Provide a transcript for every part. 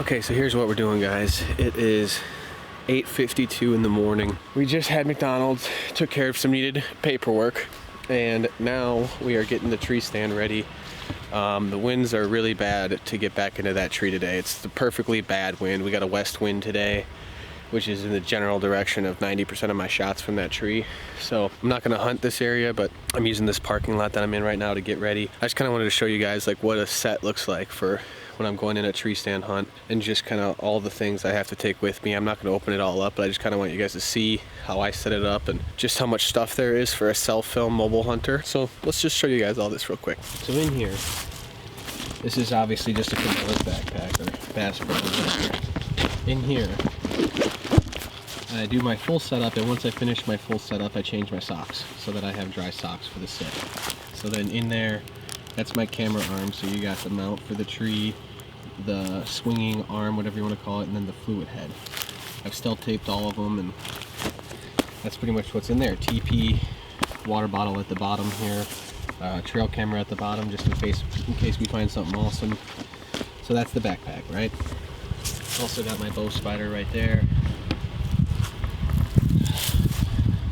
Okay, so here's what we're doing, guys. It is 8:52 in the morning. We just had McDonald's, took care of some needed paperwork, and now we are getting the tree stand ready. The winds are really bad to get back into that tree today. It's the perfectly bad wind. We got a west wind today, which is in the general direction of 90% of my shots from that tree. So I'm not gonna hunt this area, but I'm using this parking lot that I'm in right now to get ready. I just kind of wanted to show you guys like what a set looks like for when I'm going in a tree stand hunt, and just kind of all the things I have to take with me. I'm not gonna open it all up, but I just kind of want you guys to see how I set it up and just how much stuff there is for a self-film mobile hunter. So let's just show you guys all this real quick. So in here, this is obviously just a Clueless backpack or Bass Pro backpack. In here, I do my full setup, and once I finish my full setup, I change my socks so that I have dry socks for the sit. So then in there, that's my camera arm. So you got the mount for the tree, the swinging arm, whatever you want to call it, and then the fluid head. I've still taped all of them, and that's pretty much what's in there. TP, water bottle at the bottom here, trail camera at the bottom, just in case we find something awesome. So that's the backpack, right? Also got my bow spider right there.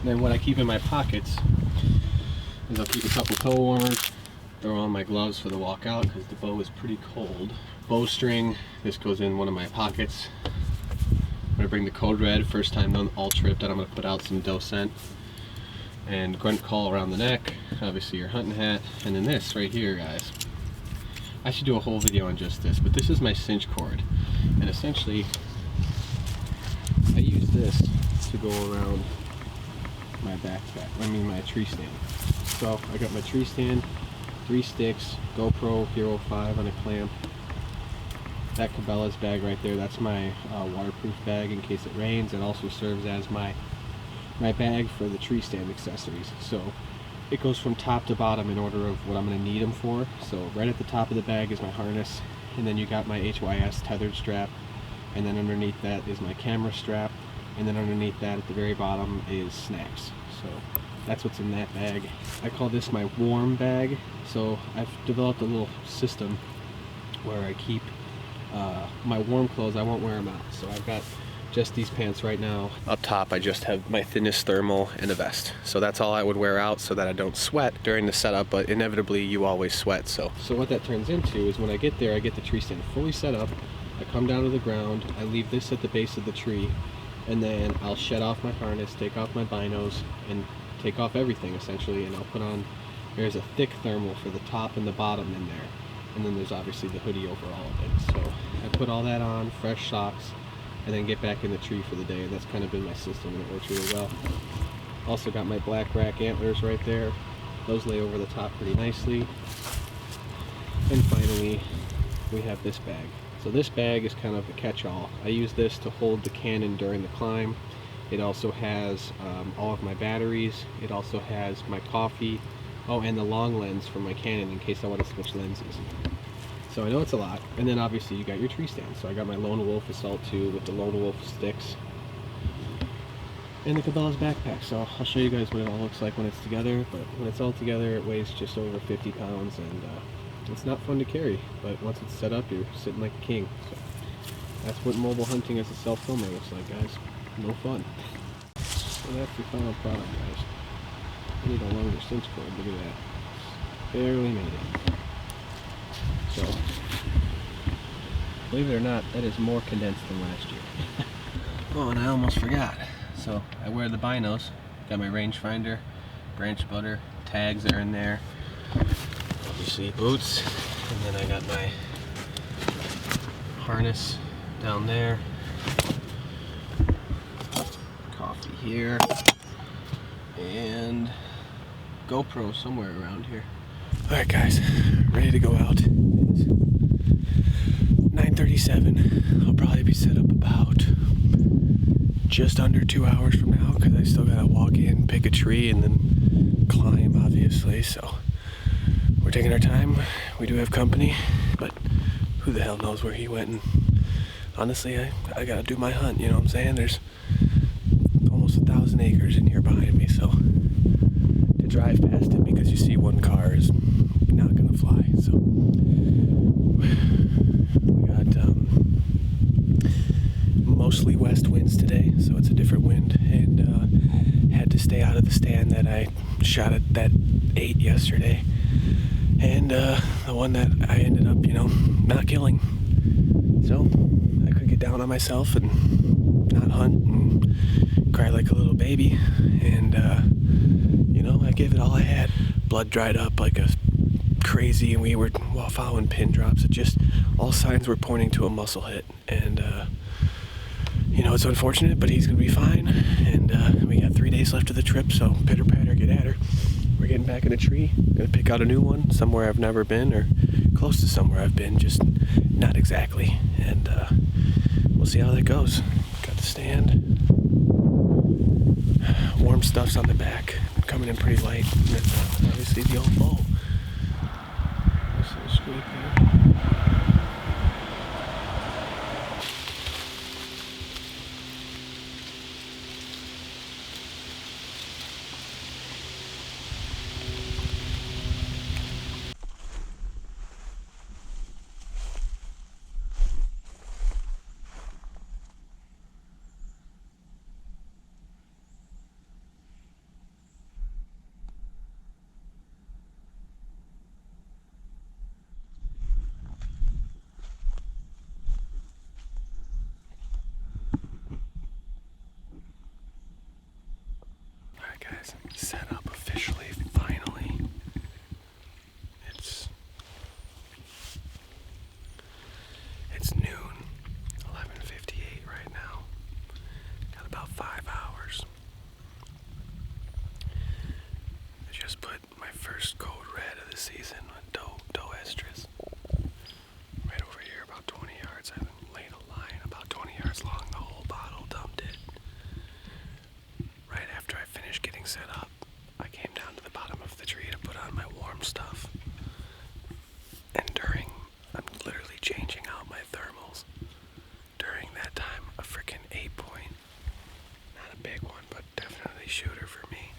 Then what I keep in my pockets is I'll keep a couple toe warmers, throw on my gloves for the walkout because the bow is pretty cold. Bowstring, this goes in one of my pockets. I'm gonna bring the Code Red, first time done all trip, that I'm gonna put out some doe scent. And grunt call around the neck, obviously your hunting hat, and then this right here, guys. I should do a whole video on just this, but this is my cinch cord. And essentially, I use this to go around my backpack, my tree stand. So I got my tree stand, 3 sticks, GoPro Hero 5 on a clamp. That Cabela's bag right there, that's my waterproof bag in case it rains. It also serves as my bag for the tree stand accessories. So it goes from top to bottom in order of what I'm going to need them for. So right at the top of the bag is my harness, and then you got my HYS tethered strap, and then underneath that is my camera strap, and then underneath that at the very bottom is snacks. So that's what's in that bag. I call this my warm bag. So I've developed a little system where I keep my warm clothes. I won't wear them out. So I've got just these pants right now. Up top I just have my thinnest thermal and a vest. So that's all I would wear out so that I don't sweat during the setup, but inevitably you always sweat. So what that turns into is when I get there, I get the tree stand fully set up. I come down to the ground, I leave this at the base of the tree, and then I'll shed off my harness, take off my binos, and take off everything essentially, and I'll put on, there's a thick thermal for the top and the bottom in there, and then there's obviously the hoodie over all of it. So I put all that on, fresh socks, and then get back in the tree for the day, and that's kind of been my system, and it works really well. Also got my black rack antlers right there. Those lay over the top pretty nicely. And finally, we have this bag. So this bag is kind of a catch-all. I use this to hold the Canon during the climb. It also has all of my batteries. It also has my coffee. Oh, and the long lens for my Canon in case I want to switch lenses. So I know it's a lot. And then obviously you got your tree stand. So I got my Lone Wolf Assault 2 with the Lone Wolf sticks. And the Cabela's backpack. So I'll show you guys what it all looks like when it's together. But when it's all together, it weighs just over 50 pounds. And it's not fun to carry. But once it's set up, you're sitting like a king. So that's what mobile hunting as a self-filmer looks like, guys. No fun. So that's the final product, guys. I need a longer cinch cord. Look at that. Barely made it. So, believe it or not, that is more condensed than last year. Oh, and I almost forgot. So, I wear the binos. Got my rangefinder, branch butter, tags are in there. Obviously boots. And then I got my harness down there. Coffee here. And GoPro somewhere around here. Alright guys, ready to go out. 9:37. I'll probably be set up about just under 2 hours from now because I still gotta walk in, pick a tree, and then climb, obviously. So we're taking our time. We do have company, but who the hell knows where he went. And honestly, I gotta do my hunt, you know what I'm saying? There's almost 1,000 acres in here behind me, so to drive past it because you see one car is not gonna fly. So we got mostly west winds today, so it's a different wind, and had to stay out of the stand that I shot at that 8 yesterday, and the one that I ended up, not killing. So I could get down on myself and not hunt and cry like a little baby, and I gave it all I had. Blood dried up like a crazy, and we were following pin drops. It just, all signs were pointing to a muscle hit, and it's unfortunate, but he's gonna be fine, and we got 3 days left of the trip, so pitter patter, get at her. We're getting back in a tree, gonna pick out a new one, somewhere I've never been, or close to somewhere I've been, just not exactly, and we'll see how that goes. Got the stand, warm stuff's on the back, coming in pretty light, and obviously the old bow. Nice little squeak there. Guys, set up officially, finally. It's noon, 11:58 right now. Got about 5 hours. I just put my first code red of the season with doe estrus. Right over here, about 20 yards. I laid a line about 20 yards long, the whole bottle, dumped it. Right after I finished getting set up, I came down to the bottom of the tree to put on my warm stuff. And I'm literally changing out my thermals. During that time, a frickin' 8-point, not a big one, but definitely shooter for me,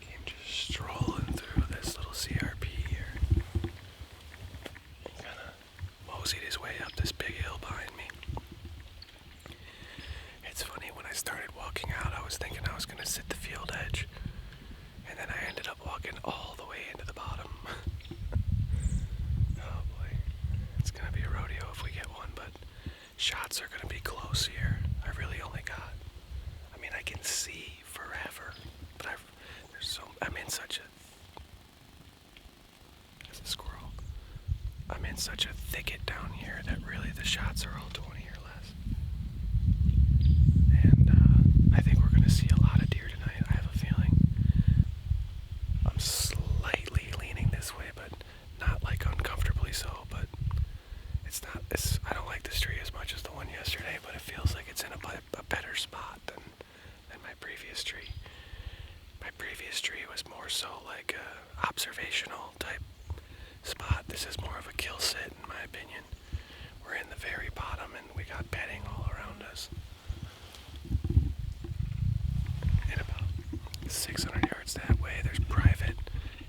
came just strolling through this little CRP here. And kinda moseyed his way up this big hill behind me. It's funny, when I started walking out, I was thinking I was gonna sit the field edge, and then I ended up walking all the way into the bottom. Oh boy, it's gonna be a rodeo if we get one, but shots are gonna be close here. I really only got, I can see forever, but I'm in such a, there's a squirrel. I'm in such a thicket down here that really the shots are all 20 or less. And I think we're gonna see a lot of deer tonight, I have a feeling. I'm slightly leaning this way, but not like uncomfortably so, but I don't like this tree as much as the one yesterday, but it feels like it's in a better spot than my previous tree. My previous tree was more so like a observational type spot. This is more of a kill sit, in my opinion. We're in the very bottom, and we got bedding all around us. And about 600 yards that way, there's private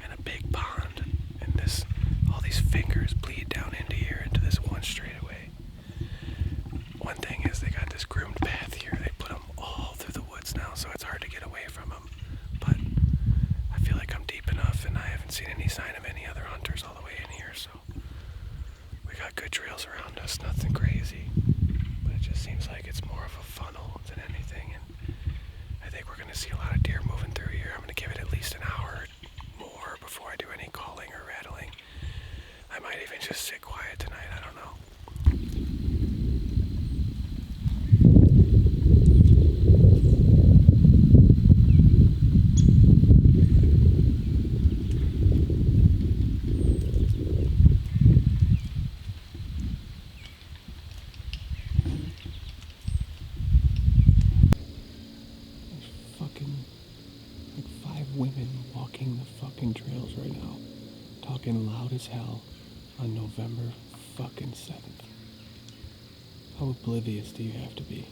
and a big pond, and all these fingers bleed down into here, into this one straightaway. One thing is, they got this groomed path here. They put them all through the woods now, so it's hard to get away from them. But I feel like I'm deep enough, and I haven't seen any sign of any other hunters all the way in here, so we got good trails around us, nothing crazy. But it just seems like it's more of a funnel than anything, and I think we're going to see a lot of deer moving through here. I'm going to give it at least an hour more before I do any calling or rattling. I might even just sit quiet tonight, I don't know. Women walking the fucking trails right now, talking loud as hell on November fucking 7th. How oblivious do you have to be?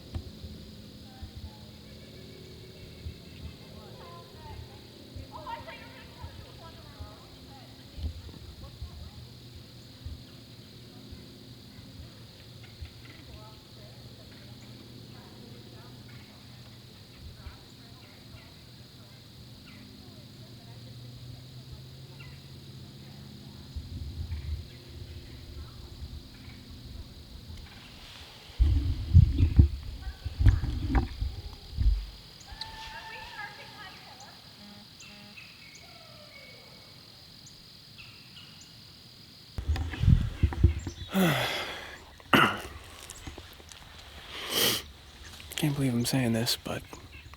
Can't believe I'm saying this, but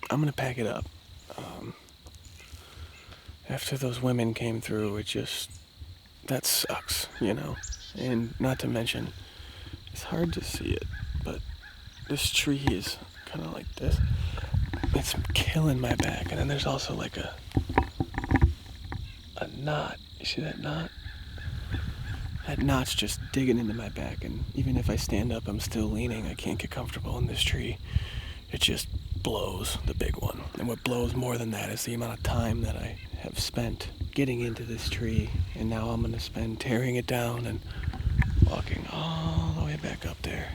I'm gonna pack it up. After those women came through, that sucks, you know? And not to mention, it's hard to see it, but this tree is kind of like this. It's killing my back, and then there's also like a knot. You see that knot? That knot's just digging into my back, and even if I stand up, I'm still leaning. I can't get comfortable in this tree. It just blows, the big one. And what blows more than that is the amount of time that I have spent getting into this tree, and now I'm going to spend tearing it down and walking all the way back up there.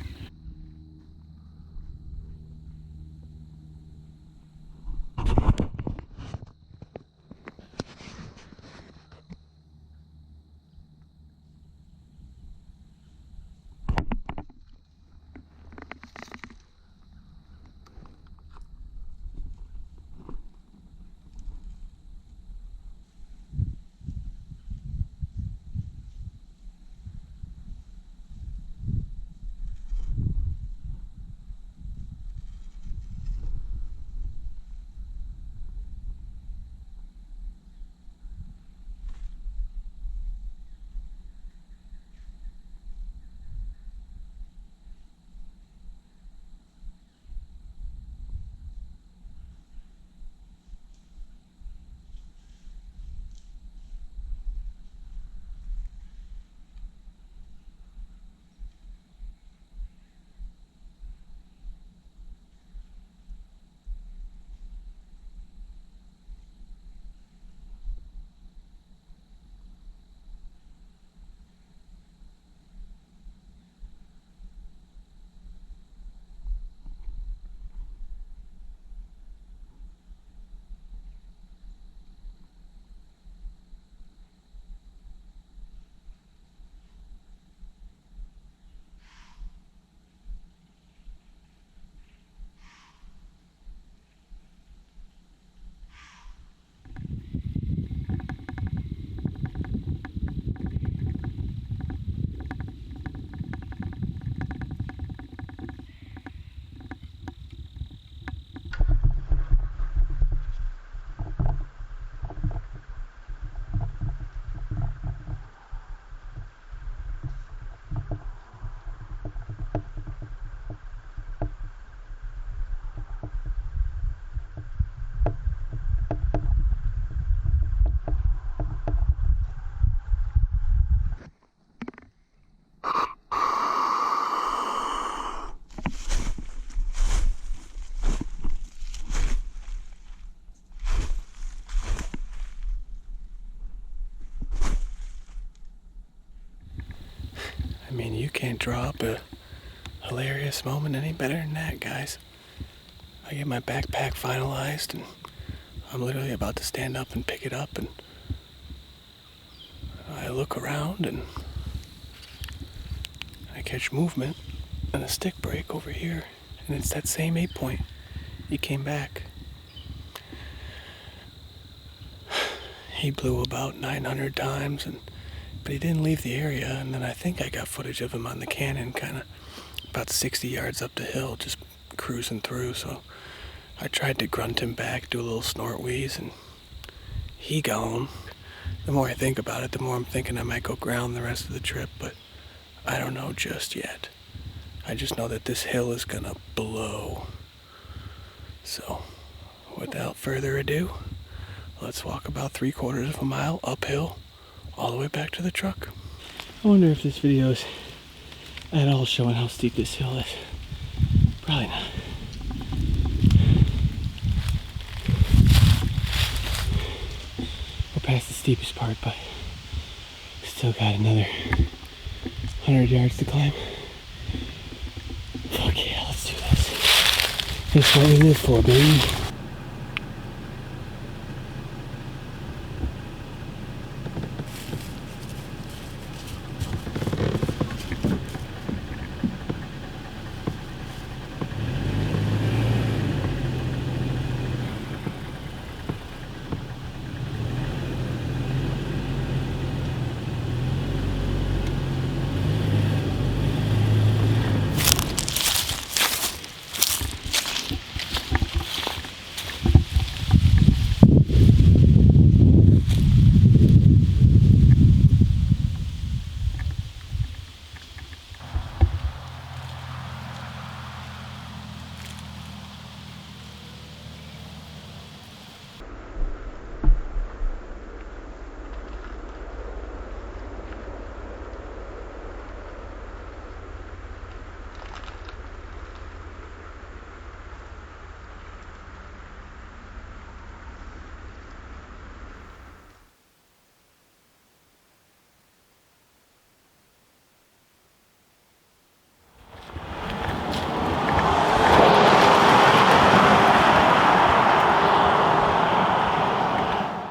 I mean, you can't draw up a hilarious moment any better than that, guys. I get my backpack finalized, and I'm literally about to stand up and pick it up, and I look around, and I catch movement, and a stick break over here, and it's that same 8-point. He came back. He blew about 900 times, but he didn't leave the area, and then I think I got footage of him on the Canon, kind of about 60 yards up the hill, just cruising through, so I tried to grunt him back, do a little snort wheeze, and he gone. The more I think about it, the more I'm thinking I might go ground the rest of the trip, but I don't know just yet. I just know that this hill is gonna blow. So, without further ado, let's walk about 3/4 of a mile uphill, all the way back to the truck. I wonder if this video is at all showing how steep this hill is. Probably not. We're past the steepest part, but still got another 100 yards to climb. Fuck yeah, let's do this. This is what we live for, baby.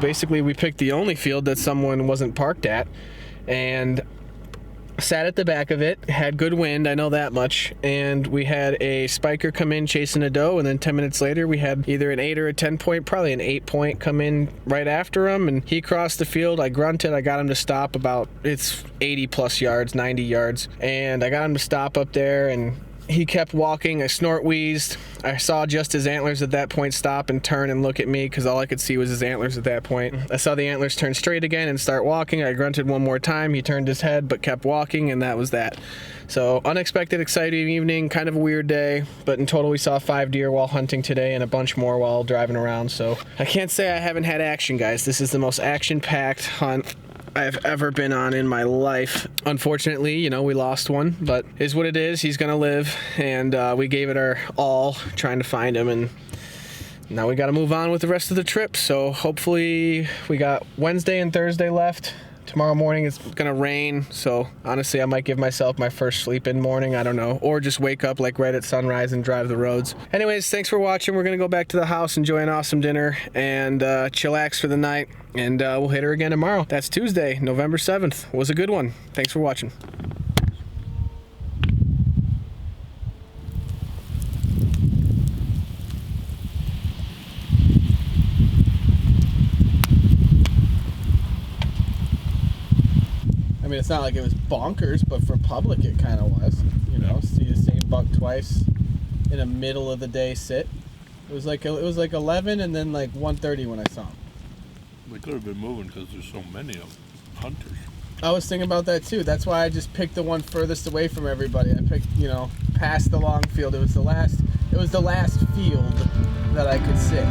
basically we picked the only field that someone wasn't parked at, and sat at the back of it, had good wind, I know that much, and we had a spiker come in chasing a doe, and then 10 minutes later we had either an 8 or a 10 point, probably an 8 point, come in right after him, and he crossed the field. I grunted, I got him to stop about, it's 80 plus yards, 90 yards, and I got him to stop up there, and he kept walking. I snort wheezed. I saw just his antlers at that point stop and turn and look at me, because all I could see was his antlers at that point. I saw the antlers turn straight again and start walking. I grunted one more time. He turned his head but kept walking, and that was that. So unexpected, exciting evening, kind of a weird day, but in total we saw 5 deer while hunting today and a bunch more while driving around. So I can't say I haven't had action, guys. This is the most action-packed hunt I've ever been on in my life. Unfortunately, you know, we lost one, but is what it is. He's gonna live, and we gave it our all trying to find him, and now we got to move on with the rest of the trip. So hopefully we got Wednesday and Thursday left. Tomorrow morning it's gonna rain, so honestly I might give myself my first sleep-in morning, I don't know, or just wake up like right at sunrise and drive the roads. Anyways, thanks for watching. We're gonna go back to the house, enjoy an awesome dinner, and chillax for the night, and we'll hit her again tomorrow. That's Tuesday, November 7th. Was a good one. Thanks for watching. I mean, it's not like it was bonkers, but for public it kind of was. You know, see the same buck twice in a middle of the day sit. It was like 11 and then like 1:30 when I saw him. They could have been moving because there's so many of hunters. I was thinking about that too. That's why I just picked the one furthest away from everybody. I picked, you know, past the long field. It was the last field that I could sit.